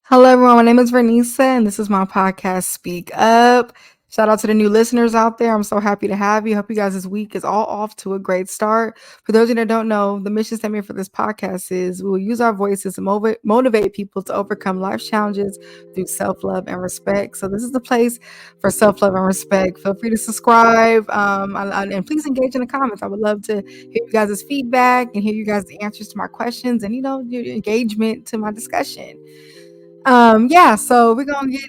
Hello, everyone. My name is Vernisa, and this is my podcast, Speak Up. Shout out to the new listeners out there. I'm so happy to have you. Hope you guys this week is all off to a great start. For those of you that don't know, the mission statement for this podcast is we will use our voices to motivate people to overcome life challenges through self-love and respect. So this is the place for self-love and respect. Feel free to subscribe and please engage in the comments. I would love to hear you guys' feedback and hear you guys' answers to my questions and, your engagement to my discussion. So we're gonna get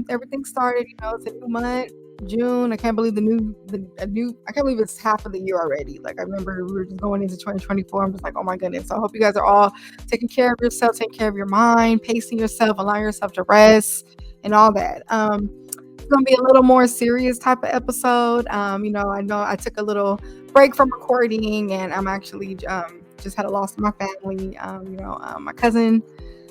everything started. It's a new month, June. I can't believe I can't believe it's half of the year already. Like I remember we were just going into 2024. I'm just like, oh my goodness. So I hope you guys are all taking care of yourself, taking care of your mind, pacing yourself, allowing yourself to rest and all that. It's gonna be a little more serious type of episode. I know I took a little break from recording and I'm actually just had a loss in my family. My cousin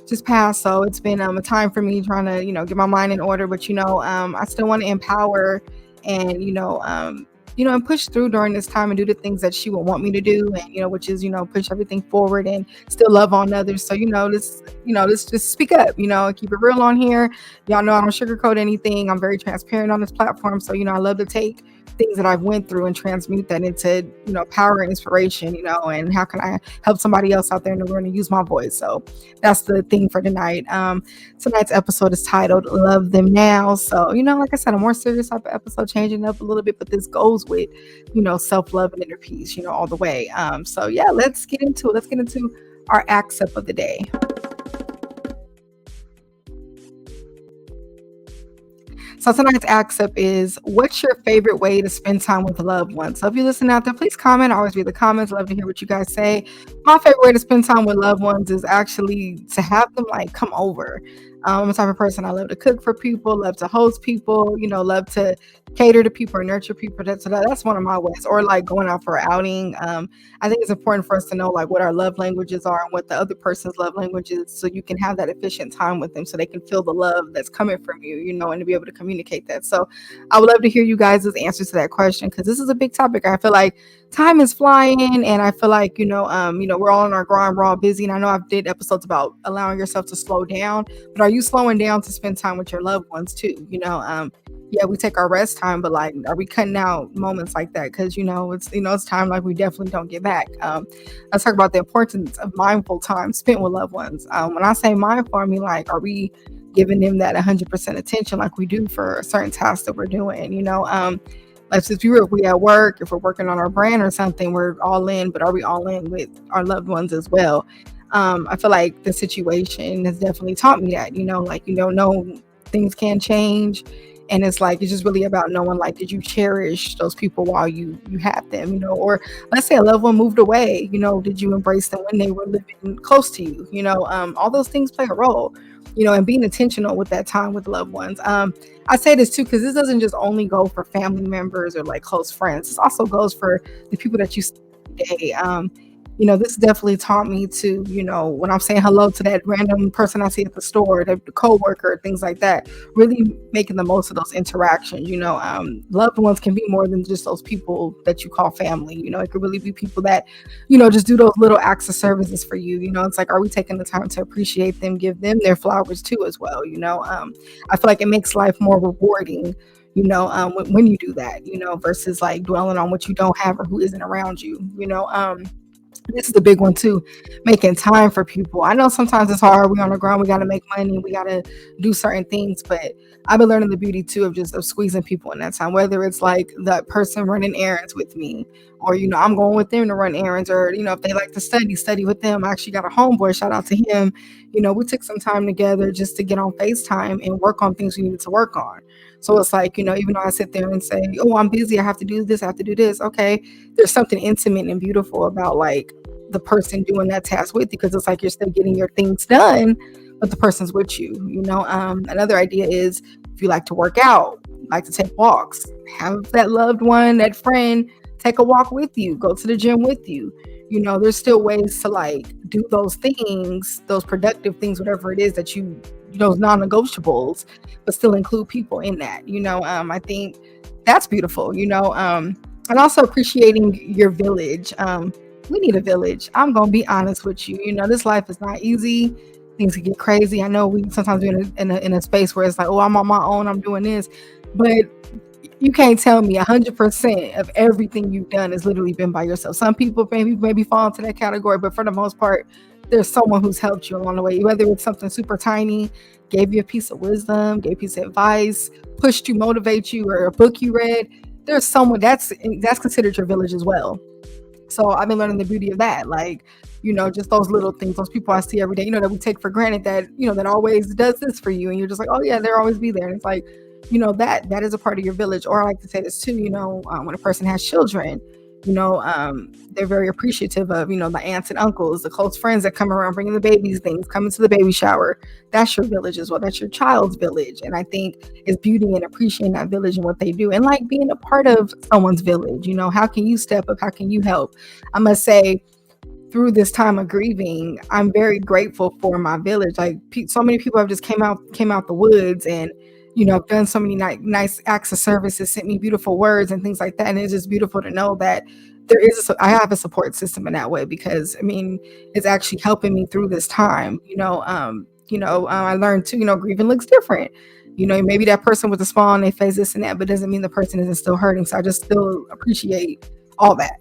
just passed, so it's been a time for me trying to get my mind in order, but I still want to empower and and push through during this time and do the things that she would want me to do, and which is push everything forward and still love on others. So let's just speak up, keep it real on here. Y'all know I don't sugarcoat anything. I'm very transparent on this platform, so I love to take things that I've went through and transmute that into power and inspiration, and how can I help somebody else out there in the world and use my voice. So that's the thing for tonight. Tonight's episode is titled Love Them Now. So like I said, a more serious type of episode, changing up a little bit, but this goes with self-love and inner peace all the way. Let's get into our acts up of the day. So tonight's ask up is, what's your favorite way to spend time with loved ones? So if you listen out there, please comment. I always read the comments. Love to hear what you guys say. My favorite way to spend time with loved ones is actually to have them come over. I'm the type of person, I love to cook for people, love to host people, love to cater to people or nurture people. That's one of my ways. Or going out for an outing. I think it's important for us to know what our love languages are and what the other person's love language is, so you can have that efficient time with them, so they can feel the love that's coming from you, and to be able to communicate that. So I would love to hear you guys' answers to that question, because this is a big topic. I feel like time is flying, and I feel like we're all in our grind, we're all busy, and I know I've did episodes about allowing yourself to slow down, but are you slowing down to spend time with your loved ones too? We take our rest time, but are we cutting out moments like that? Because it's time we definitely don't get back. Let's talk about the importance of mindful time spent with loved ones. When I say mindful, I mean are we giving them that 100% attention like we do for a certain task that we're doing? If we at work, if we're working on our brand or something, we're all in, but are we all in with our loved ones as well? I feel like the situation has definitely taught me that, things can change. And it's it's just really about knowing, did you cherish those people while you had them, or let's say a loved one moved away, did you embrace them when they were living close to you? All those things play a role, and being intentional with that time with loved ones. I say this too, because this doesn't just only go for family members or close friends. This also goes for the people that you see every day. This definitely taught me to, when I'm saying hello to that random person I see at the store, the coworker, things like that, really making the most of those interactions. Loved ones can be more than just those people that you call family. It could really be people that, just do those little acts of services for you. It's are we taking the time to appreciate them, give them their flowers too as well? I feel like it makes life more rewarding, when you do that, versus dwelling on what you don't have or who isn't around you. This is the big one too, making time for people. I know sometimes it's hard. We're on the ground. We got to make money. We got to do certain things. But I've been learning the beauty too of squeezing people in that time, whether it's that person running errands with me, or, I'm going with them to run errands, or, if they like to study with them. I actually got a homeboy, shout out to him. We took some time together just to get on FaceTime and work on things we needed to work on. So it's even though I sit there and say, oh, I'm busy, I have to do this, I have to do this. Okay. There's something intimate and beautiful about the person doing that task with you, because it's you're still getting your things done, but the person's with you. Another idea is, if you like to work out, like to take walks, have that loved one, that friend, take a walk with you, go to the gym with you. There's still ways to do those things, those productive things, whatever it is that those non-negotiables, but still include people in that. I think that's beautiful, and also appreciating your village. We need a village. I'm going to be honest with you. This life is not easy. things can get crazy. I know we sometimes be in a space where it's like, oh, I'm on my own, I'm doing this, but you can't tell me 100% of everything you've done has literally been by yourself. Some people maybe fall into that category, but for the most part, there's someone who's helped you along the way, whether it's something super tiny, gave you a piece of wisdom, gave you a piece of advice, pushed you, motivate you, or a book you read. There's someone that's considered your village as well. So I've been learning the beauty of that, like, just those little things, those people I see every day, that we take for granted, that that always does this for you, and you're just like, oh yeah, they'll always be there. And it's like, that is a part of your village. Or I like to say this too, when a person has children, they're very appreciative of, the aunts and uncles, the close friends that come around bringing the babies things, coming to the baby shower. That's your village as well. That's your child's village. And I think it's beauty in appreciating that village and what they do, and like being a part of someone's village. How can you step up? How can you help? I must say, through this time of grieving, I'm very grateful for my village. Like, so many people have just came out the woods, and I've done so many nice acts of services, sent me beautiful words and things like that. And it's just beautiful to know that I have a support system in that way, because it's actually helping me through this time. I learned too, grieving looks different. Maybe that person with a smile on their face, this and that, but doesn't mean the person isn't still hurting. So I just still appreciate all that,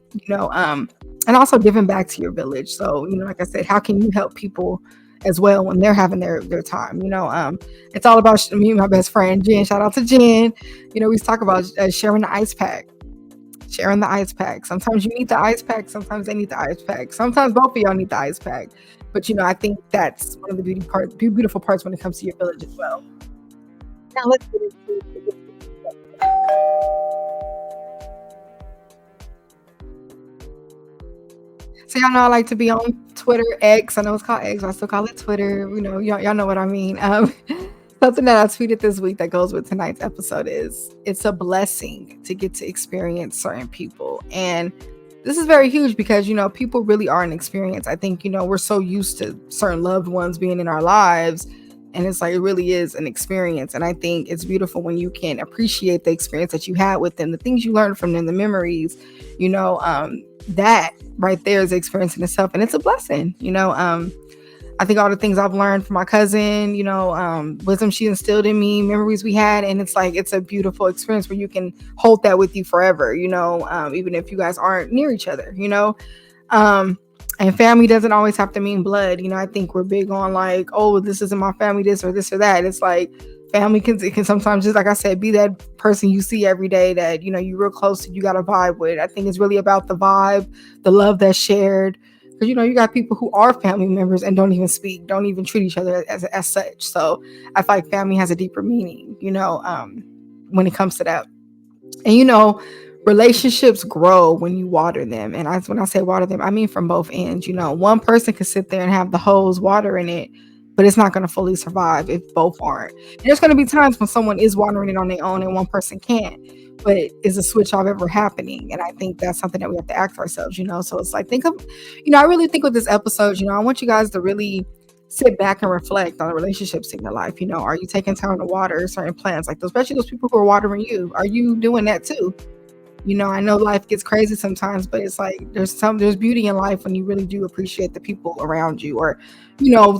and also giving back to your village. So, like I said, how can you help people as well when they're having their time? It's all about me and my best friend, Jen. Shout out to Jen. We talk about sharing the ice pack. Sharing the ice pack. Sometimes you need the ice pack. Sometimes they need the ice pack. Sometimes both of y'all need the ice pack. But, I think that's one of the beautiful parts when it comes to your village as well. Now let's get into So y'all know I like to be on Twitter, X. I know it's called X, but I still call it Twitter. Y'all know what I mean. Something that I tweeted this week that goes with tonight's episode is, it's a blessing to get to experience certain people. And this is very huge because, people really are an experience. I think, we're so used to certain loved ones being in our lives, and it's like, it really is an experience. And I think it's beautiful when you can appreciate the experience that you had with them, the things you learned from them, the memories, that right there is the experience in itself. And it's a blessing. I think all the things I've learned from my cousin, wisdom she instilled in me, memories we had. And it's like, it's a beautiful experience where you can hold that with you forever, even if you guys aren't near each other, and family doesn't always have to mean blood. I think we're big on like, oh, this isn't my family, this or that. It's like, family can sometimes, just like I said, be that person you see every day that, you're real close to, you got a vibe with. I think it's really about the vibe, the love that's shared. Because, you got people who are family members and don't even speak, don't even treat each other as such. So I feel like family has a deeper meaning, when it comes to that. And, relationships grow when you water them. And when I say water them, I mean from both ends. One person could sit there and have the hose water in it, but it's not going to fully survive if both aren't. And there's going to be times when someone is watering it on their own and one person can't. But is a switch off ever happening? And I think that's something that we have to ask ourselves, So it's like, I really think with this episode, I want you guys to really sit back and reflect on the relationships in your life. Are you taking time to water certain plants, like especially those people who are watering you? Are you doing that too? I know life gets crazy sometimes, but it's like there's beauty in life when you really do appreciate the people around you. Or,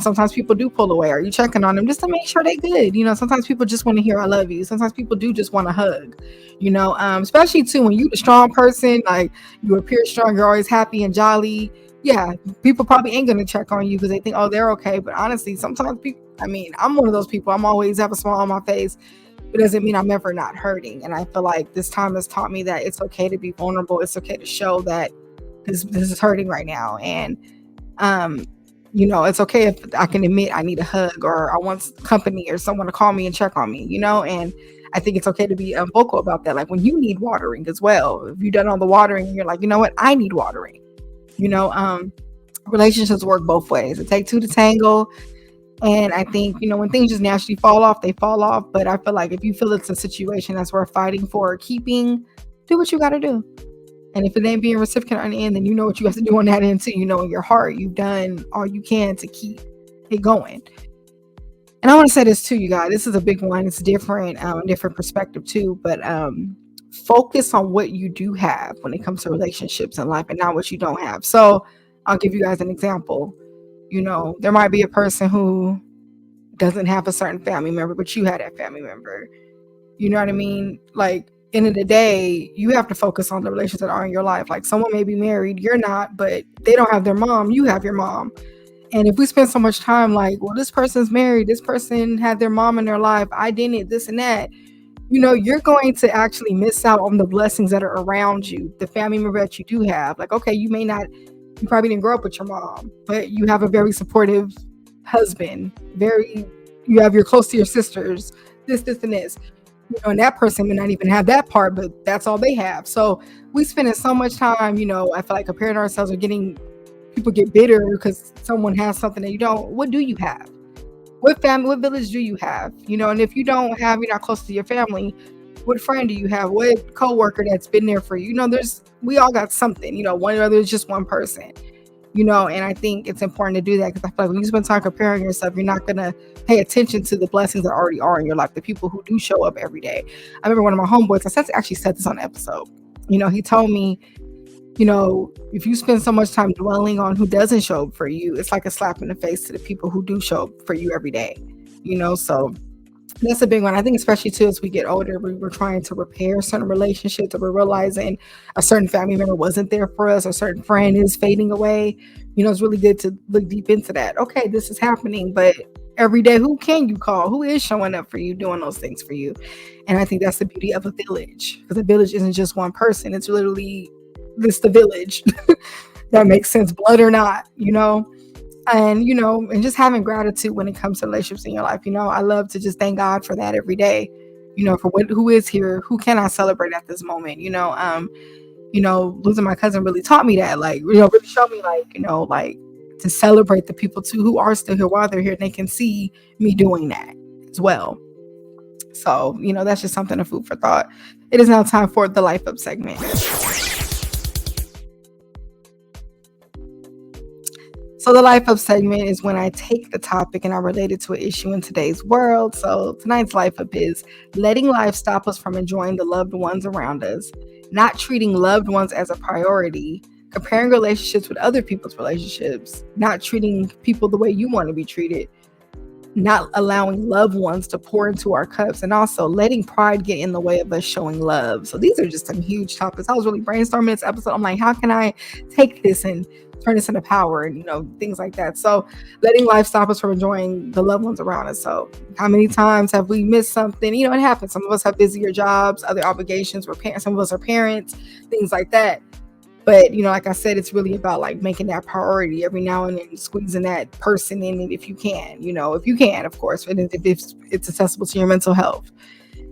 sometimes people do pull away. Are you checking on them just to make sure they're good? Sometimes people just want to hear I love you. Sometimes people do just want a hug, especially too when you're the strong person, like you appear strong, you're always happy and jolly. Yeah, people probably ain't going to check on you because they think, oh, they're okay. But honestly, sometimes people, I'm one of those people. I'm always have a smile on my face. It doesn't mean I'm ever not hurting. And I feel like this time has taught me that it's okay to be vulnerable. It's okay to show that this is hurting right now. And, it's okay if I can admit I need a hug or I want company or someone to call me and check on me, and I think it's okay to be vocal about that. Like when you need watering as well, if you've done all the watering and you're like, you know what, I need watering, relationships work both ways. It takes two to tango. And I think, when things just naturally fall off, they fall off. But I feel like if you feel it's a situation that's worth fighting for or keeping, do what you got to do. And if it ain't being reciprocated on the end, then you know what you have to do on that end too. In your heart, you've done all you can to keep it going. And I want to say this too, you guys. This is a big one. It's different, different perspective too. But focus on what you do have when it comes to relationships in life and not what you don't have. So I'll give you guys an example. There might be a person who doesn't have a certain family member, but you had that family member. You know what I mean? Like, end of the day, you have to focus on the relationships that are in your life. Like, someone may be married, you're not, but they don't have their mom, you have your mom. And if we spend so much time like, well, this person's married, this person had their mom in their life, I didn't, this and that, you're going to actually miss out on the blessings that are around you, the family member that you do have. Like, okay, you probably didn't grow up with your mom, but you have a very supportive husband, you have, you're close to your sisters, this, and this. And that person may not even have that part, but that's all they have. So we spending so much time, I feel like comparing ourselves or people get bitter because someone has something that you don't. What do you have? What village do you have? And if you don't have, you're not close to your family, what friend do you have? What coworker that's been there for you? We all got something, whether it's just one person, and I think it's important to do that because I feel like when you spend time comparing yourself, you're not going to pay attention to the blessings that already are in your life, the people who do show up every day. I remember one of my homeboys, actually said this on the episode, he told me, if you spend so much time dwelling on who doesn't show up for you, it's like a slap in the face to the people who do show up for you every day, so that's a big one. I think especially too, as we get older, we're trying to repair certain relationships, or we're realizing a certain family member wasn't there for us, a certain friend is fading away. It's really good to look deep into that. Okay, this is happening, but every day, who can you call? Who is showing up for you, doing those things for you? And I think that's the beauty of a village, because a village isn't just one person. It's literally the village. That makes sense, blood or not, and just having gratitude when it comes to relationships in your life. I love to just thank God for that every day, for who is here, who can I celebrate at this moment. Losing my cousin really taught me that, like, really showed me, like, to celebrate the people too who are still here while they're here, and they can see me doing that as well. So, that's just something, a food for thought. It is now time for the Life Up segment. So the Life Up segment is when I take the topic and I relate it to an issue in today's world. So tonight's Life Up is letting life stop us from enjoying the loved ones around us, not treating loved ones as a priority, comparing relationships with other people's relationships, not treating people the way you want to be treated, not allowing loved ones to pour into our cups, and also letting pride get in the way of us showing love. So these are just some huge topics. I was really brainstorming this episode. I'm like, how can I take this and turn this into power, and things like that. So letting life stop us from enjoying the loved ones around us. So how many times have we missed something? It happens. Some of us have busier jobs, other obligations. We're parents. Some of us are parents, things like that. But like I said, it's really about like making that priority every now and then, squeezing that person in it if you can. If you can, of course, and if it's accessible to your mental health.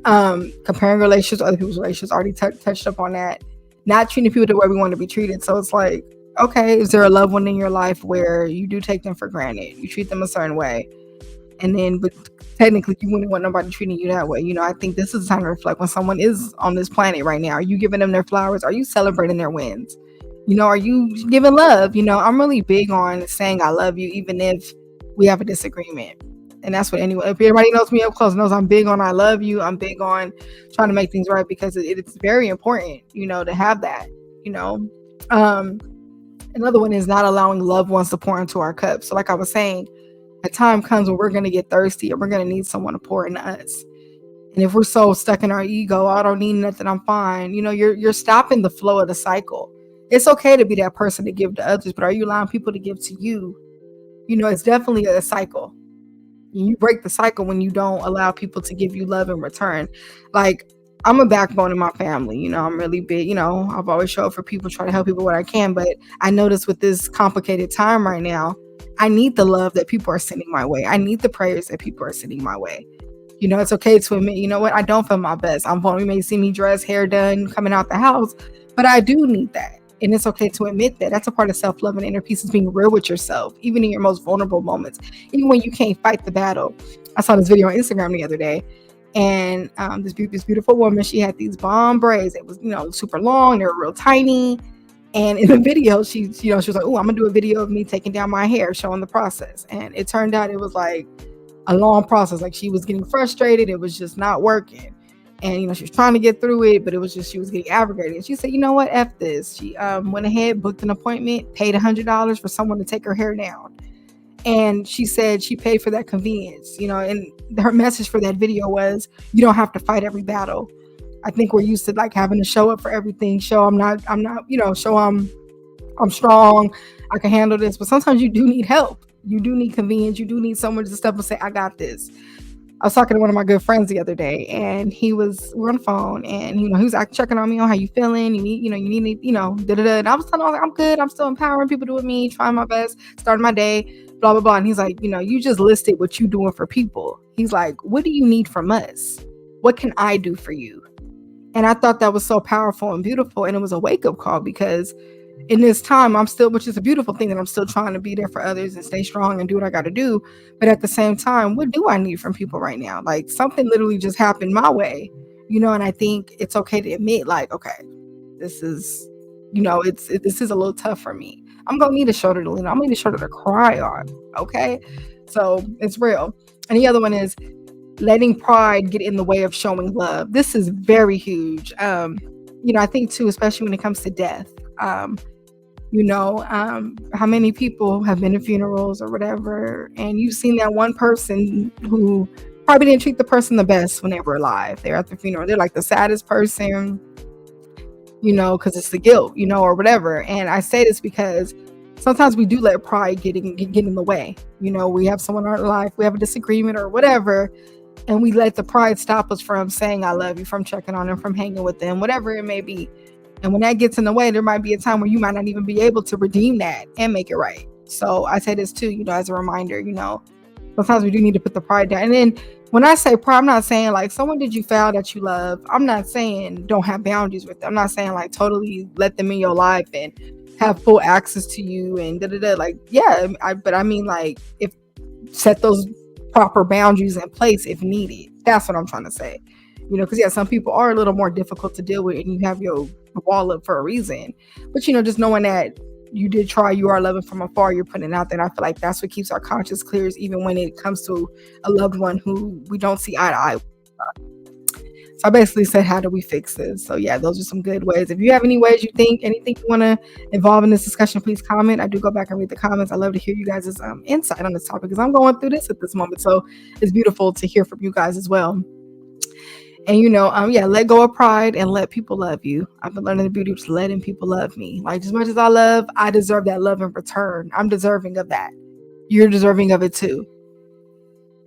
Comparing relationships, other people's relationships, already touched up on that. Not treating people the way we want to be treated. So it's like, okay, is there a loved one in your life where you do take them for granted? You treat them a certain way. But technically you wouldn't want nobody treating you that way. I think this is the time to reflect when someone is on this planet right now. Are you giving them their flowers? Are you celebrating their wins? Are you giving love? I'm really big on saying I love you, even if we have a disagreement. And that's what if everybody knows me up close, knows I'm big on I love you. I'm big on trying to make things right, because it's very important, to have that, Another one is not allowing loved ones to pour into our cups. So like I was saying, a time comes when we're going to get thirsty and we're going to need someone to pour into us. And if we're so stuck in our ego, I don't need nothing, I'm fine. You're stopping the flow of the cycle. It's okay to be that person to give to others, but are you allowing people to give to you? It's definitely a cycle. You break the cycle when you don't allow people to give you love in return. Like, I'm a backbone in my family. I'm really big. I've always showed up for people, try to help people what I can. But I notice with this complicated time right now, I need the love that people are sending my way. I need the prayers that people are sending my way. It's okay to admit, I don't feel my best. I'm vulnerable. You may see me dressed, hair done, coming out the house, but I do need that. And it's okay to admit that. That's a part of self-love and inner peace, is being real with yourself, even in your most vulnerable moments, even when you can't fight the battle. I saw this video on Instagram the other day. And this beautiful woman, she had these bomb braids. It was, super long. They were real tiny. And in the video, she was like, "Oh, I'm gonna do a video of me taking down my hair, showing the process." And it turned out it was like a long process. Like, she was getting frustrated. It was just not working. And, she was trying to get through it, but it was just, she was getting aggravated. And she said, you know what? F this. She went ahead, booked an appointment, paid $100 for someone to take her hair down. And she said she paid for that convenience, and her message for that video was, you don't have to fight every battle. I think we're used to like having to show up for everything, show I'm not, show I'm strong, I can handle this. But sometimes you do need help. You do need convenience. You do need someone to step and say, I got this. I was talking to one of my good friends the other day, and we're on the phone, and he was checking on me on how you feeling. You need, da da da. And I was telling him, I'm good. I'm still empowering people to do with me, trying my best, starting my day, blah blah blah. And he's like, you just listed what you doing for people. He's like, what do you need from us? What can I do for you? And I thought that was so powerful and beautiful, and it was a wake up call, because in this time, I'm still, which is a beautiful thing, that I'm still trying to be there for others and stay strong and do what I got to do. But at the same time, what do I need from people right now? Like, something literally just happened my way, and I think it's okay to admit, like, okay, this is, this is a little tough for me. I'm going to need a shoulder to lean on. I'm going to need a shoulder to cry on. Okay. So it's real. And the other one is letting pride get in the way of showing love. This is very huge. I think too, especially when it comes to death. How many people have been to funerals or whatever, and you've seen that one person who probably didn't treat the person the best when they were alive. They're at the funeral. They're like the saddest person, because it's the guilt, or whatever. And I say this because sometimes we do let pride get in the way. We have someone in our life, we have a disagreement or whatever, and we let the pride stop us from saying I love you, from checking on them, from hanging with them, whatever it may be. And when that gets in the way, there might be a time where you might not even be able to redeem that and make it right. So I say this too, as a reminder, sometimes we do need to put the pride down. And then when I say pride, I'm not saying like someone did you foul that you love. I'm not saying don't have boundaries with them. I'm not saying like totally let them in your life and have full access to you and da-da-da. Like, yeah, but I mean, like, if set those proper boundaries in place if needed. That's what I'm trying to say. Because some people are a little more difficult to deal with, and you have your wall up for a reason. But just knowing that you did try, you are loving from afar, you're putting it out there. And I feel like that's what keeps our conscience clear, even when it comes to a loved one who we don't see eye to eye with. So I basically said, how do we fix this? So yeah, those are some good ways. If you have any ways anything you want to involve in this discussion, please comment. I do go back and read the comments. I love to hear you guys' insight on this topic, because I'm going through this at this moment. So it's beautiful to hear from you guys as well. And, let go of pride and let people love you. I've been learning the beauty of just letting people love me. Like, as much as I deserve that love in return. I'm deserving of that. You're deserving of it too.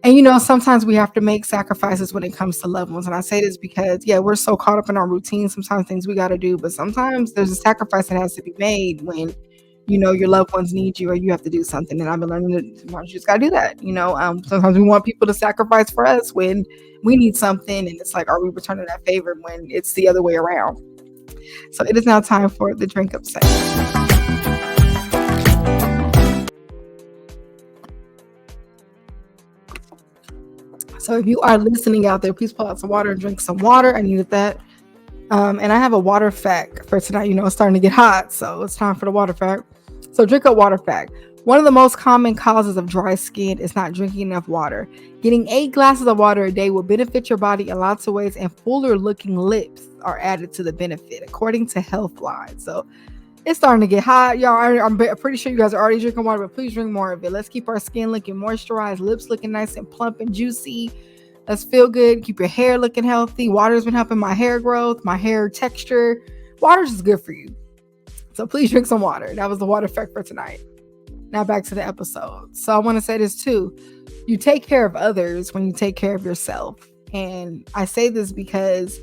And, sometimes we have to make sacrifices when it comes to loved ones. And I say this because, we're so caught up in our routine. Sometimes things we got to do, but sometimes there's a sacrifice that has to be made when, your loved ones need you, or you have to do something. And I've been learning that sometimes you just got to do that. Sometimes we want people to sacrifice for us when we need something. And it's like, are we returning that favor when it's the other way around? So it is now time for the drink up segment. So if you are listening out there, please pull out some water and drink some water. I needed that. And I have a water fact for tonight. It's starting to get hot, so it's time for the water fact. So drink up water fact. One of the most common causes of dry skin is not drinking enough water. Getting 8 glasses of water a day will benefit your body in lots of ways, and fuller looking lips are added to the benefit, according to Healthline. So it's starting to get hot, y'all. I'm pretty sure you guys are already drinking water, but please drink more of it. Let's keep our skin looking moisturized, lips looking nice and plump and juicy. Let's feel good. Keep your hair looking healthy. Water's been helping my hair growth, my hair texture. Water's just good for you. So please drink some water. That was the water fact for tonight. Now back to the episode. So I want to say this too. You take care of others when you take care of yourself. And I say this because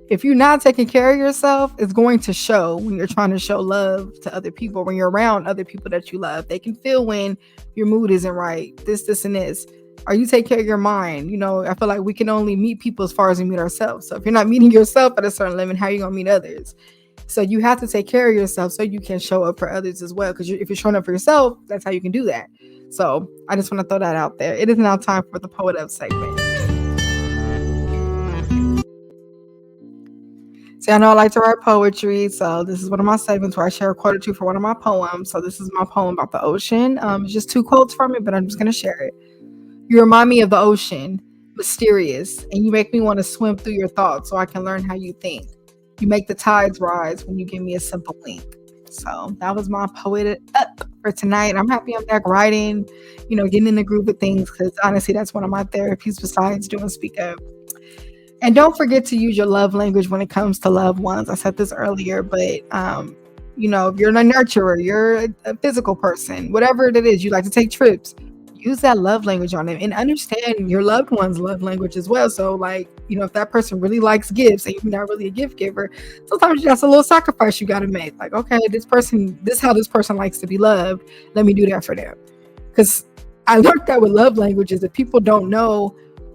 if you're not taking care of yourself, it's going to show when you're trying to show love to other people, when you're around other people that you love. They can feel when your mood isn't right, this, and this. Or you take care of your mind. I feel like we can only meet people as far as we meet ourselves. So if you're not meeting yourself at a certain limit, how are you going to meet others? So you have to take care of yourself so you can show up for others as well. Because if you're showing up for yourself, that's how you can do that. So I just want to throw that out there. It is now time for the Poet Up segment. See, I know I like to write poetry. So this is one of my segments where I share a quote or two for one of my poems. So this is my poem about the ocean. It's just 2 quotes from it, but I'm just going to share it. You remind me of the ocean, mysterious, and you make me want to swim through your thoughts so I can learn how you think. You make the tides rise when you give me a simple wink. So that was my Poet Up for tonight. I'm happy I'm back writing, getting in the groove of things, because honestly, that's one of my therapies besides doing Speak Up. And don't forget to use your love language when it comes to loved ones. I said this earlier, but if you're a nurturer, you're a physical person, whatever it is, you like to take trips, use that love language on them and understand your loved one's love language as well. So if that person really likes gifts and you're not really a gift giver, sometimes that's a little sacrifice you got to make. Like, okay, this is how this person likes to be loved. Let me do that for them. Because I learned that with love languages, if people don't know,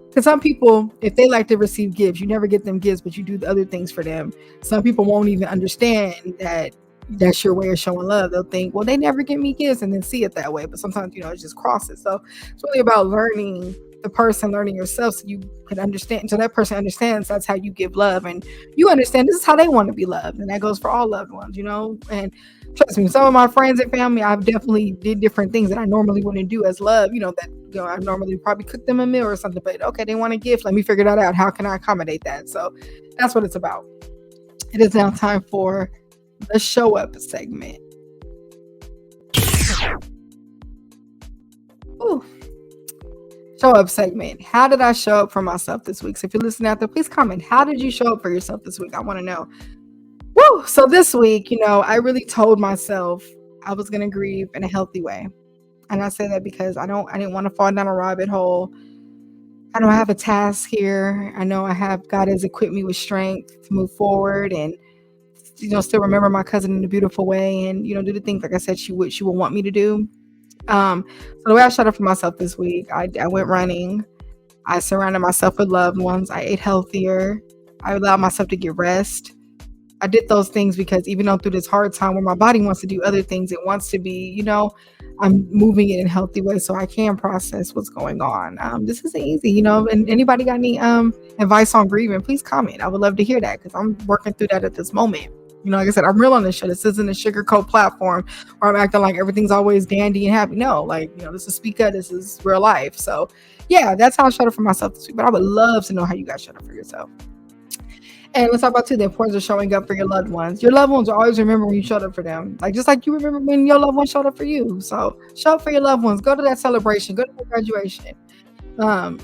because some people, if they like to receive gifts, you never get them gifts, but you do the other things for them. Some people won't even understand that that's your way of showing love. They'll think, well, they never give me gifts, and then see it that way. But sometimes, it just crosses. So it's really about learning the person, learning yourself, so you can understand, so that person understands that's how you give love, and you understand this is how they want to be loved. And that goes for all loved ones, and trust me, some of my friends and family, I've definitely did different things that I normally wouldn't do as love, I normally probably cook them a meal or something, but okay, they want a gift, let me figure that out. How can I accommodate that? So that's what it's about. It is now time for the show up segment. Ooh. Show up segment. How did I show up for myself this week? So if you're listening out there, please comment. How did you show up for yourself this week? I want to know. Woo! So this week, I really told myself I was going to grieve in a healthy way. And I say that because I didn't want to fall down a rabbit hole. I know I have a task here. I know God has equipped me with strength to move forward and, still remember my cousin in a beautiful way and, do the things, like I said, she would want me to do. So the way I showed up for myself this week, I went running. I surrounded myself with loved ones. I ate healthier. I allowed myself to get rest. I did those things because even though through this hard time where my body wants to do other things, it wants to be, I'm moving it in a healthy way so I can process what's going on. This isn't easy, and anybody got any advice on grieving, please comment. I would love to hear that because I'm working through that at this moment. Like I said, I'm real on this show. This isn't a sugarcoat platform where I'm acting like everything's always dandy and happy. No, this is Speak Up. This is real life. So yeah, that's how I showed up for myself this week. But I would love to know how you guys showed up for yourself. And let's talk about the importance of showing up for your loved ones. Your loved ones will always remember when you showed up for them. Just like you remember when your loved one showed up for you. So show up for your loved ones. Go to that celebration. Go to that graduation. A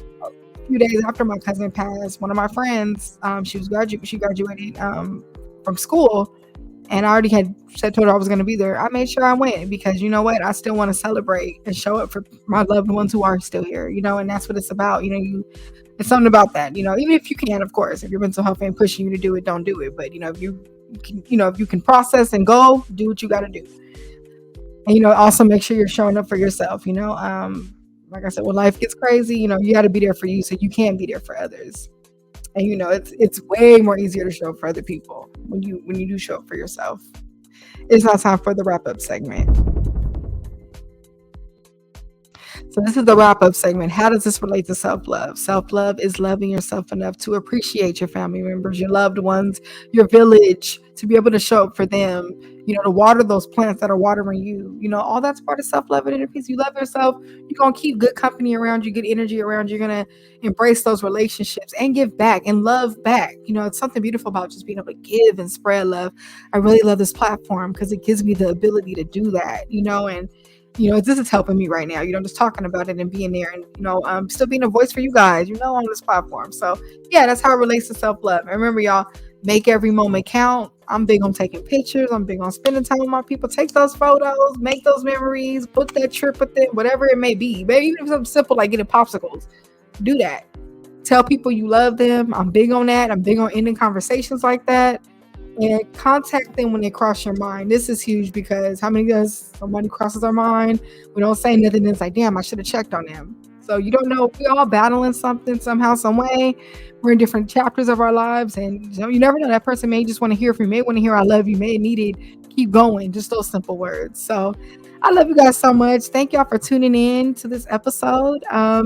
few days after my cousin passed, one of my friends, she graduated from school, and I already had told her I was going to be there. I made sure I went because you know what? I still want to celebrate and show up for my loved ones who are still here, and that's what it's about. It's something about that, even if you can, of course, if your mental health ain't pushing you to do it, don't do it. But, if you can process and go, do what you got to do. And, also make sure you're showing up for yourself, like I said, when life gets crazy, you got to be there for you so you can be there for others. And, it's way more easier to show up for other people when you do show up for yourself. It's now time for the wrap-up segment. So this is the wrap-up segment. How does this relate to self-love? Self-love is loving yourself enough to appreciate your family members, your loved ones, your village, to be able to show up for them, to water those plants that are watering you. All that's part of self-love and inner peace. You love yourself, you're going to keep good company around you, good energy around you. You're going to embrace those relationships and give back and love back. It's something beautiful about just being able to give and spread love. I really love this platform because it gives me the ability to do that, and this is helping me right now, just talking about it and being there and, still being a voice for you guys, on this platform. So yeah, that's how it relates to self-love. And remember, y'all, make every moment count. I'm big on taking pictures. I'm big on spending time with my people. Take those photos, make those memories, book that trip with them, whatever it may be. Maybe even if something simple like getting popsicles, do that. Tell people you love them. I'm big on that. I'm big on ending conversations like that. And contact them when they cross your mind. This is huge because how many times somebody crosses our mind, we don't say nothing, and it's like, damn, I should have checked on them. So you don't know, we all battling something somehow, some way. We're in different chapters of our lives, and you never know, that person may just want to hear from you, may want to hear I love you, may need it, keep going, just those simple words. So I love you guys so much. Thank y'all for tuning in to this episode. I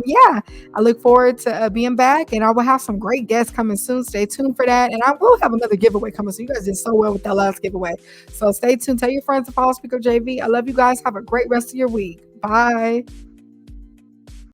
look forward to being back, and I will have some great guests coming soon. Stay tuned for that. And I will have another giveaway coming soon. You guys did so well with that last giveaway. So stay tuned. Tell your friends to follow SpeakUpJV. I love you guys. Have a great rest of your week. Bye.